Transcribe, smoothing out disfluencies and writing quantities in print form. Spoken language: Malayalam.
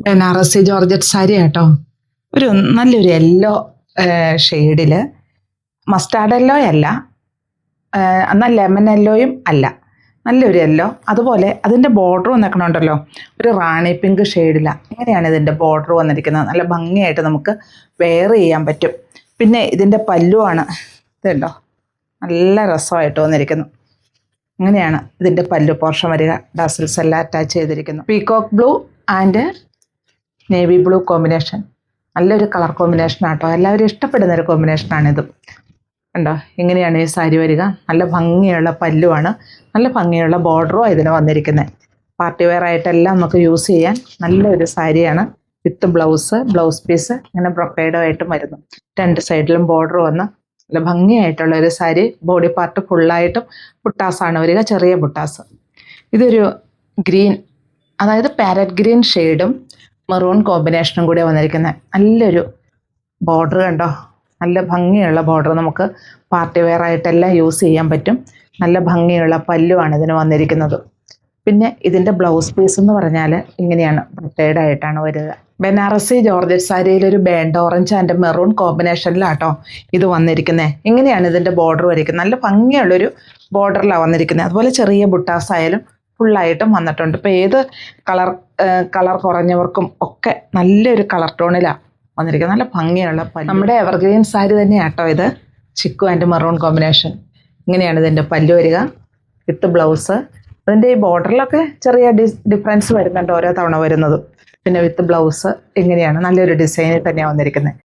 ബനാറസി ജോർജറ്റ് സാരി കേട്ടോ. ഒരു നല്ലൊരു യെല്ലോ ഷെയ്ഡില്, മസ്റ്റാർഡ് യെല്ലോ അല്ല, എന്നാൽ ലെമൺ യെല്ലോയും അല്ല, നല്ലൊരു യെല്ലോ. അതുപോലെ അതിൻ്റെ ബോർഡർ വന്നിരിക്കണുണ്ടല്ലോ, ഒരു റാണി പിങ്ക് ഷെയ്ഡിലാണ്. ഇങ്ങനെയാണ് ഇതിൻ്റെ ബോർഡർ വന്നിരിക്കുന്നത്. നല്ല ഭംഗിയായിട്ട് നമുക്ക് വെയർ ചെയ്യാൻ പറ്റും. പിന്നെ ഇതിൻ്റെ പല്ലുവാണ് ഇതുണ്ടോ, നല്ല രസമായിട്ട് വന്നിരിക്കുന്നു. ഇങ്ങനെയാണ് ഇതിൻ്റെ പല്ലു പോർഷൻ വരിക. ഡസൽസ് എല്ലാം അറ്റാച്ച് ചെയ്തിരിക്കുന്നു. Peacock blue and navy blue combination, നല്ലൊരു കളർ കോമ്പിനേഷൻ ആട്ടോ. എല്ലാവരും ഇഷ്ടപ്പെടുന്ന ഒരു കോമ്പിനേഷനാണിത്. കണ്ടോ, ഇങ്ങനെയാണ് ഈ സാരി വരിക. നല്ല ഭംഗിയുള്ള പല്ലുവാണ്, നല്ല ഭംഗിയുള്ള ബോർഡറും ഇതിന് വന്നിരിക്കുന്നത്. പാർട്ടി വെയർ ആയിട്ടെല്ലാം നമുക്ക് യൂസ് ചെയ്യാൻ നല്ലൊരു സാരിയാണ്. വിത്ത് ബ്ലൗസ് പീസ് ഇങ്ങനെ ബ്രൊക്കേഡുമായിട്ടും വരുന്നു. രണ്ട് സൈഡിലും ബോർഡർ വന്ന് നല്ല ഭംഗിയായിട്ടുള്ള ഒരു സാരി. ബോഡി പാർട്ട് ഫുള്ളായിട്ടും ബുട്ടാസാണ് വരിക, ചെറിയ ബുട്ടാസ്. ഇതൊരു ഗ്രീൻ, അതായത് പാരറ്റ് ഗ്രീൻ ഷെയ്ഡും മെറൂൺ കോമ്പിനേഷനും കൂടെ വന്നിരിക്കുന്നത്. നല്ലൊരു ബോർഡർ കണ്ടോ, നല്ല ഭംഗിയുള്ള ബോർഡർ. നമുക്ക് പാർട്ടി വെയർ ആയിട്ടെല്ലാം യൂസ് ചെയ്യാൻ പറ്റും. നല്ല ഭംഗിയുള്ള പല്ലുവാണ് ഇതിന് വന്നിരിക്കുന്നത്. പിന്നെ ഇതിൻ്റെ ബ്ലൗസ് പീസ് എന്ന് പറഞ്ഞാൽ ഇങ്ങനെയാണ്, ബ്രൊക്കേഡ് ആയിട്ടാണ് വരിക. ബനാറസി ജോർജറ്റ് സാരിയിൽ ഒരു ബേൺഡ് ഓറഞ്ച് ആൻഡ് മെറൂൺ കോമ്പിനേഷനിലാട്ടോ ഇത് വന്നിരിക്കുന്നത്. ഇങ്ങനെയാണ് ഇതിൻ്റെ ബോർഡർ വരിക്കുന്നത്. നല്ല ഭംഗിയുള്ളൊരു ബോർഡറിലാണ് വന്നിരിക്കുന്നത്. അതുപോലെ ചെറിയ ബുട്ടാസ് ആയാലും ഫുള്ളായിട്ടും വന്നിട്ടുണ്ട്. ഇപ്പോൾ ഏത് കളർ കുറഞ്ഞവർക്കും ഒക്കെ നല്ലൊരു കളർ ടോണിലാണ് വന്നിരിക്കുന്നത്. നല്ല ഭംഗിയുള്ള പല്ല്. നമ്മുടെ എവർഗ്രീൻ സാരി തന്നെയാട്ടോ ഇത്. Chikoo and maroon combination. ഇങ്ങനെയാണ് ഇതിൻ്റെ പല്ല് വരിക, വിത്ത് ബ്ലൗസ്. അതിൻ്റെ ഈ ബോർഡറിലൊക്കെ ചെറിയ ഡിഫറൻസ് വരുന്നുണ്ട് ഓരോ തവണ വരുന്നതും. പിന്നെ വിത്ത് ബ്ലൗസ് ഇങ്ങനെയാണ്, നല്ലൊരു ഡിസൈനിൽ തന്നെയാണ് വന്നിരിക്കുന്നത്.